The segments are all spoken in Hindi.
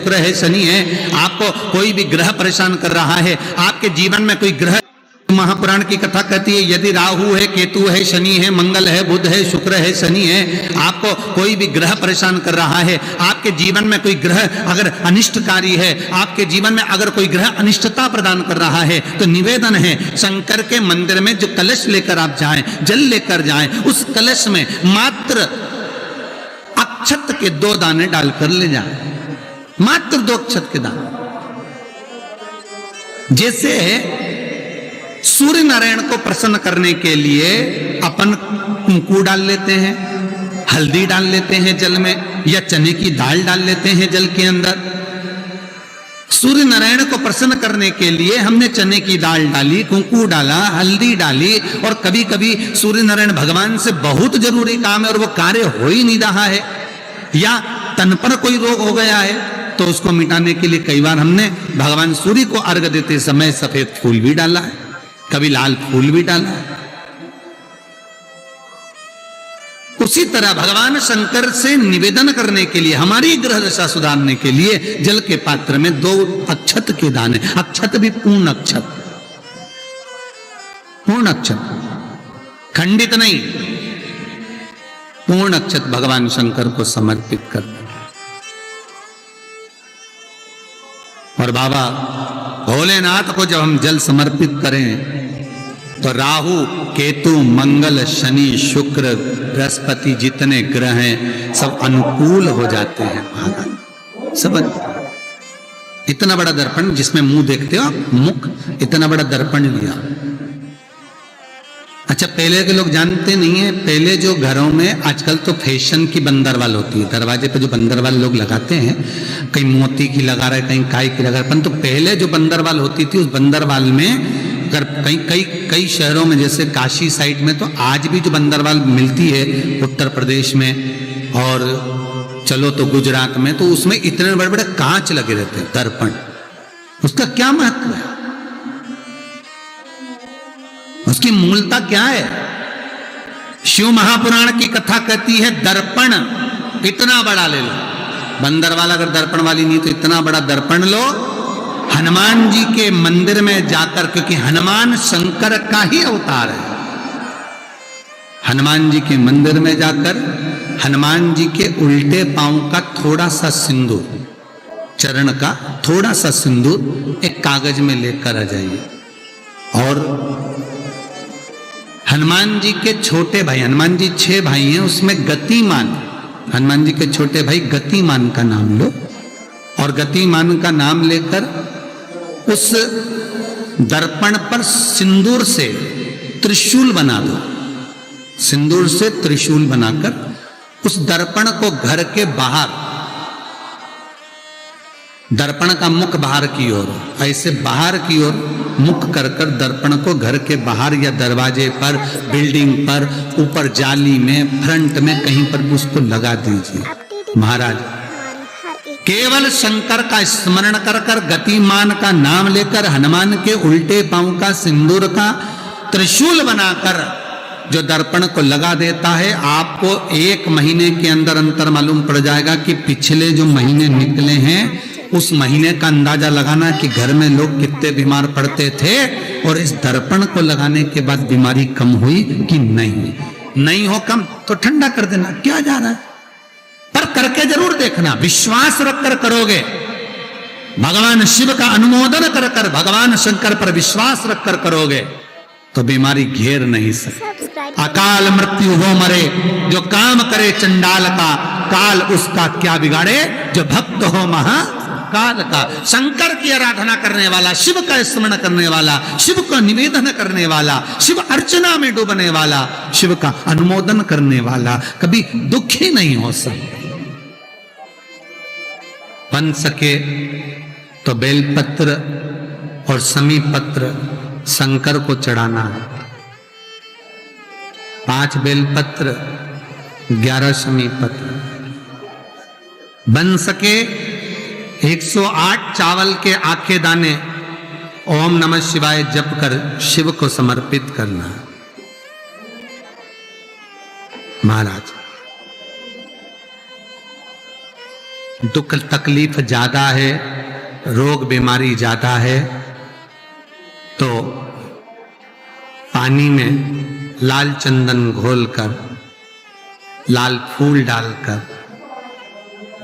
शुक्र है, शनि है, आपको कोई भी ग्रह परेशान कर रहा है, आपके जीवन में कोई ग्रह, महापुराण की कथा कहती है यदि राहु है, केतु है, शनि है, मंगल है, बुध है, शुक्र है, शनि है, आपको कोई भी ग्रह परेशान कर रहा है, आपके जीवन में कोई ग्रह अगर अनिष्टकारी है, आपके जीवन में अगर कोई ग्रह अनिष्टता प्रदान कर रहा है, तो निवेदन है शंकर के मंदिर में जो कलश लेकर आप जाएं, जल लेकर जाएं, उस कलश में मात्र अक्षत के 2 दाने डालकर ले जाएं, मात्र 2 अक्षत के दाने। जैसे सूर्य नारायण को प्रसन्न करने के लिए अपन कुंकू डाल लेते हैं, हल्दी डाल लेते हैं जल में, या चने की दाल डाल लेते हैं जल के अंदर। सूर्य नारायण को प्रसन्न करने के लिए हमने चने की दाल डाली, कुंकू डाला, हल्दी डाली, और कभी कभी सूर्य नारायण भगवान से बहुत जरूरी काम है और वो कार्य हो ही नहीं रहा है, या तन पर कोई रोग हो गया है, तो उसको मिटाने के लिए कई बार हमने भगवान सूर्य को अर्घ देते समय सफेद फूल भी डाला है, कभी लाल फूल भी डाला है। उसी तरह भगवान शंकर से निवेदन करने के लिए, हमारी ग्रह दशा सुधारने के लिए जल के पात्र में 2 अक्षत के दाने, अक्षत भी पूर्ण अक्षत, पूर्ण अक्षत, खंडित नहीं, पूर्ण अक्षत भगवान शंकर को समर्पित कर। और बाबा भोलेनाथ को जब हम जल समर्पित करें तो राहु, केतु, मंगल, शनि, शुक्र, बृहस्पति जितने ग्रह हैं सब अनुकूल हो जाते हैं महाराज, सब। इतना बड़ा दर्पण जिसमें मुंह देखते हो, मुख, इतना बड़ा दर्पण लिया। अच्छा, पहले के लोग जानते नहीं है, पहले जो घरों में, आजकल तो फैशन की बंदरवाल होती है, दरवाजे पे जो बंदरवाल लोग लगाते हैं, कहीं मोती की लगा रहे, कहीं काय की लगा रहे, परंतु पहले जो बंदरवाल होती थी, उस बंदरवाल में अगर कई शहरों में, जैसे काशी साइड में, तो आज भी जो बंदरवाल मिलती है उत्तर प्रदेश में, और चलो तो गुजरात में, तो उसमें इतने बड़े बड़े कांच लगे रहते हैं, दर्पण। उसका क्या महत्व है, उसकी मूलता क्या है? शिव महापुराण की कथा कहती है दर्पण इतना बड़ा ले लो, बंदरवाल अगर दर्पण वाली नहीं तो इतना बड़ा दर्पण लो, हनुमान जी के मंदिर में जाकर, क्योंकि हनुमान शंकर का ही अवतार है, हनुमान जी के मंदिर में जाकर हनुमान जी के उल्टे पांव का थोड़ा सा सिंदूर, चरण का थोड़ा सा सिंदूर एक कागज में लेकर आ जाइए, और हनुमान जी के छोटे भाई, हनुमान जी 6 भाई हैं, उसमें गतिमान, हनुमान जी के छोटे भाई गतिमान का नाम लो, और गतिमान का नाम लेकर उस दर्पण पर सिंदूर से त्रिशूल बना दो, सिंदूर से त्रिशूल बनाकर उस दर्पण को घर के बाहर, दर्पण का मुख बाहर की ओर, ऐसे बाहर की ओर मुख कर कर दर्पण को घर के बाहर या दरवाजे पर, बिल्डिंग पर, ऊपर जाली में, फ्रंट में, कहीं पर भी उसको लगा दीजिए। महाराज केवल शंकर का स्मरण कर कर, गतिमान का नाम लेकर, हनुमान के उल्टे पांव का सिंदूर का त्रिशूल बनाकर जो दर्पण को लगा देता है, आपको 1 महीने के अंदर अंतर मालूम पड़ जाएगा कि पिछले जो महीने निकले हैं उस महीने का अंदाजा लगाना कि घर में लोग कितने बीमार पड़ते थे, और इस दर्पण को लगाने के बाद बीमारी कम हुई कि नहीं। नहीं हो कम तो ठंडा कर देना, क्या जा रहा है, पर करके जरूर देखना, विश्वास रखकर करोगे, भगवान शिव का अनुमोदन कर कर, भगवान शंकर पर विश्वास रखकर करोगे तो बीमारी घेर नहीं सकती। अकाल मृत्यु हो मरे जो काम करे चंडाल का, काल उसका क्या बिगाड़े जो भक्त हो महा काल का। शंकर की आराधना करने वाला, शिव का स्मरण करने वाला, शिव का निवेदन करने वाला, शिव अर्चना में डूबने वाला, शिव का अनुमोदन करने वाला कभी दुखी नहीं हो सकता। बन सके तो बेलपत्र और समी पत्र शंकर को चढ़ाना है, 5 बेलपत्र 11 समी पत्र। बन सके 108 चावल के आखे दाने ओम नमः शिवाय जप कर शिव को समर्पित करना। महाराज दुख तकलीफ ज्यादा है, रोग बीमारी ज्यादा है, तो पानी में लाल चंदन घोलकर, लाल फूल डालकर,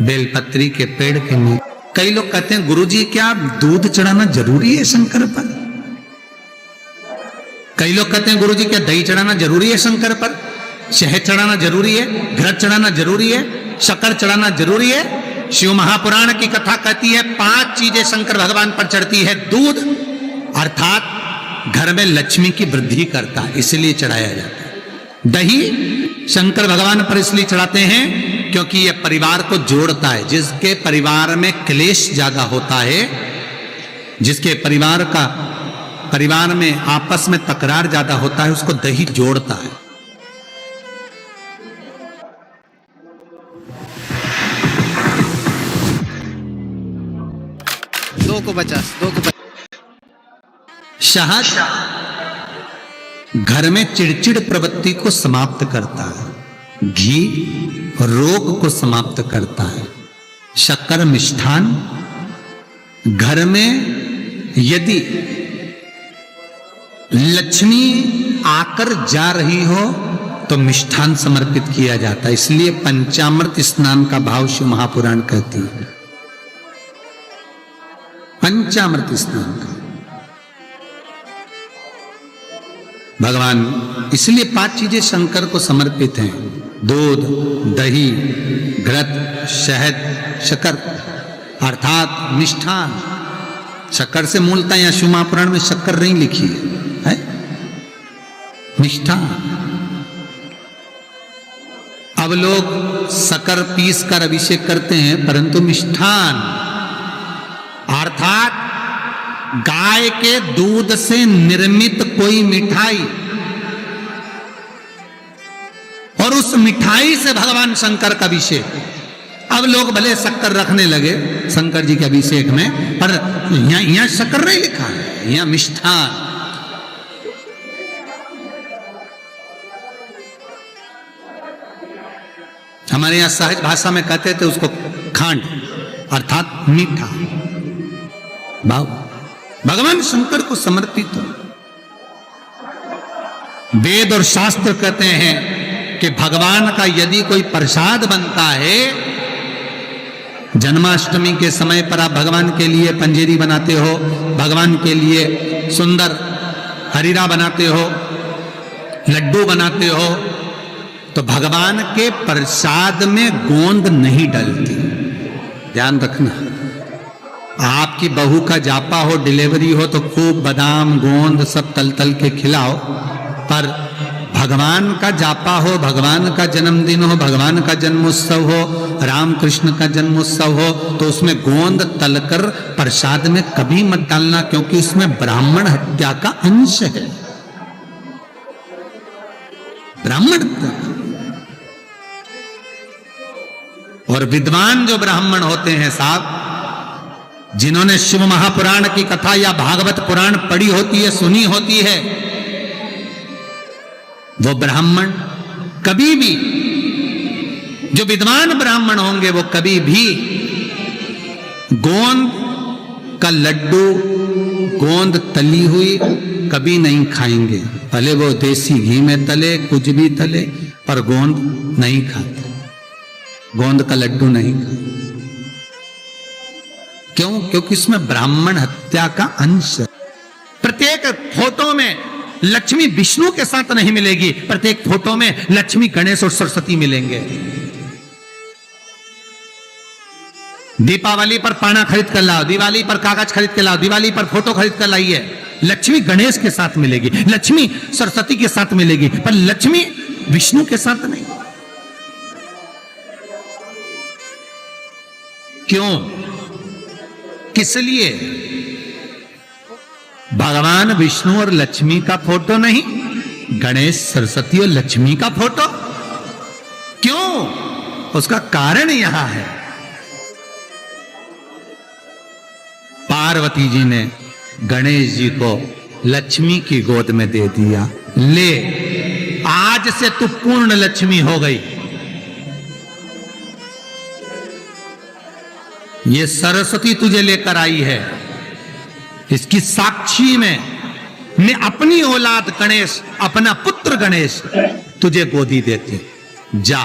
बेलपत्री के पेड़ के नीचे। कई लोग कहते हैं गुरुजी क्या दूध चढ़ाना जरूरी है शंकर पर? कई लोग कहते हैं गुरुजी क्या दही चढ़ाना जरूरी है शंकर पर? शहद चढ़ाना जरूरी है? घृत चढ़ाना जरूरी है? शक्कर चढ़ाना जरूरी है? शिव महापुराण की कथा कहती है 5 चीजें शंकर भगवान पर चढ़ती है। दूध अर्थात घर में लक्ष्मी की वृद्धि करता है, इसलिए चढ़ाया जाता है। दही शंकर भगवान पर इसलिए चढ़ाते हैं क्योंकि यह परिवार को जोड़ता है। जिसके परिवार में क्लेश ज्यादा होता है, जिसके परिवार में आपस में तकरार ज्यादा होता है, उसको दही जोड़ता है। दो को 50। शहद घर में चिड़चिड़ प्रवृत्ति को समाप्त करता है। घी रोग को समाप्त करता है। शक्कर मिष्ठान घर में यदि लक्ष्मी आकर जा रही हो तो मिष्ठान समर्पित किया जाता है। इसलिए पंचामृत स्नान का भाव शिव महापुराण कहती है। पंचामृत स्नान का भगवान, इसलिए 5 चीजें शंकर को समर्पित हैं। दूध, दही, घृत, शहद, शक्कर अर्थात मिष्ठान। शक्कर से मूलतः यहां शिव महापुराण में शक्कर नहीं लिखी है, मिष्ठान। अब लोग शक्कर पीस कर अभिषेक करते हैं, परंतु मिष्ठान अर्थात गाय के दूध से निर्मित कोई मिठाई, और उस मिठाई से भगवान शंकर का अभिषेक। अब लोग भले शक्कर रखने लगे शंकर जी के अभिषेक में, पर यहां शक्कर नहीं लिखा है, यहां मिष्ठान। हमारे यहां सहज भाषा में कहते थे उसको खांड अर्थात मीठा। भाव भगवान शंकर को समर्पित हो। वेद और शास्त्र कहते हैं कि भगवान का यदि कोई प्रसाद बनता है, जन्माष्टमी के समय पर आप भगवान के लिए पंजेरी बनाते हो, भगवान के लिए सुंदर हरीरा बनाते हो, लड्डू बनाते हो, तो भगवान के प्रसाद में गोंद नहीं डलती। ध्यान रखना, आपकी बहू का जापा हो, डिलीवरी हो, तो खूब बादाम गोंद सब तल तल के खिलाओ, पर भगवान का जापा हो, भगवान का जन्मदिन हो, भगवान का जन्मोत्सव हो, राम कृष्ण का जन्मोत्सव हो, तो उसमें गोंद तलकर प्रसाद में कभी मत डालना, क्योंकि उसमें ब्राह्मण हत्या का अंश है। ब्राह्मण हत्या। और विद्वान जो ब्राह्मण होते हैं साहब, जिन्होंने शिव महापुराण की कथा या भागवत पुराण पढ़ी होती है, सुनी होती है, वो ब्राह्मण कभी भी, जो विद्वान ब्राह्मण होंगे, वो कभी भी गोंद का लड्डू, गोंद तली हुई कभी नहीं खाएंगे। भले वो देसी घी में तले, कुछ भी तले, पर गोंद नहीं खाते, गोंद का लड्डू नहीं खाते। क्यों? क्योंकि इसमें ब्राह्मण हत्या का अंश है। प्रत्येक फोटो में लक्ष्मी विष्णु के साथ नहीं मिलेगी, प्रत्येक फोटो में लक्ष्मी गणेश और सरस्वती मिलेंगे। दीपावली पर पाना खरीद कर लाओ, दिवाली पर कागज खरीद कर लाओ, दिवाली पर फोटो खरीद कर लाइए, लक्ष्मी गणेश के साथ मिलेगी, लक्ष्मी सरस्वती के साथ मिलेगी, पर लक्ष्मी विष्णु के साथ नहीं। क्यों? किस लिए? भगवान विष्णु और लक्ष्मी का फोटो नहीं, गणेश सरस्वती और लक्ष्मी का फोटो। क्यों? उसका कारण यहां है, पार्वती जी ने गणेश जी को लक्ष्मी की गोद में दे दिया, ले आज से तू पूर्ण लक्ष्मी हो गई। ये सरस्वती तुझे लेकर आई है, इसकी साक्षी में मैं अपनी औलाद गणेश, अपना पुत्र गणेश तुझे गोदी देती। जा,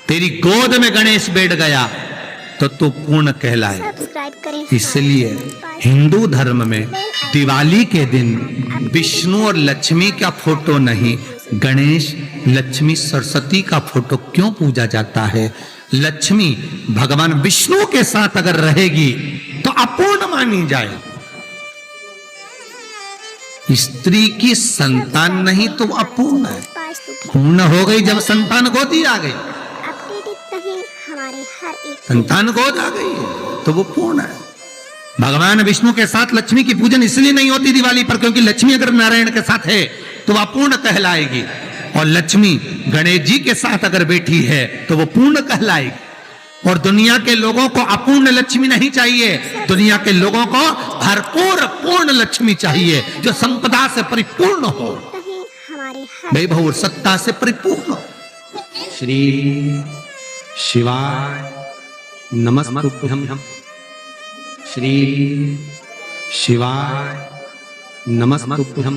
तेरी गोद में गणेश बैठ गया तो तू पूर्ण कहलाए। इसलिए हिंदू धर्म में दिवाली के दिन विष्णु और लक्ष्मी का फोटो नहीं, गणेश, लक्ष्मी, सरस्वती का फोटो क्यों पूजा जाता है? लक्ष्मी भगवान विष्णु के साथ अगर रहेगी तो अपूर्ण मानी जाए। स्त्री की संतान नहीं तो अपूर्ण है, पूर्ण हो गई जब संतान गोदी आ गई। संतान गोद आ गई है तो वो पूर्ण है। भगवान विष्णु के साथ लक्ष्मी की पूजन इसलिए नहीं होती दिवाली पर, क्योंकि लक्ष्मी अगर नारायण के साथ है तो वह पूर्ण कहलाएगी, और लक्ष्मी गणेश जी के साथ अगर बैठी है तो वो पूर्ण कहलाएगी। और दुनिया के लोगों को अपूर्ण लक्ष्मी नहीं चाहिए, दुनिया के लोगों को भरपूर पूर्ण लक्ष्मी चाहिए, जो संपदा से परिपूर्ण हो, वैभव सत्ता से परिपूर्ण हो। श्री शिवाय नमस्तुभ्यं, श्री शिवाय नमस्तुभ्यं।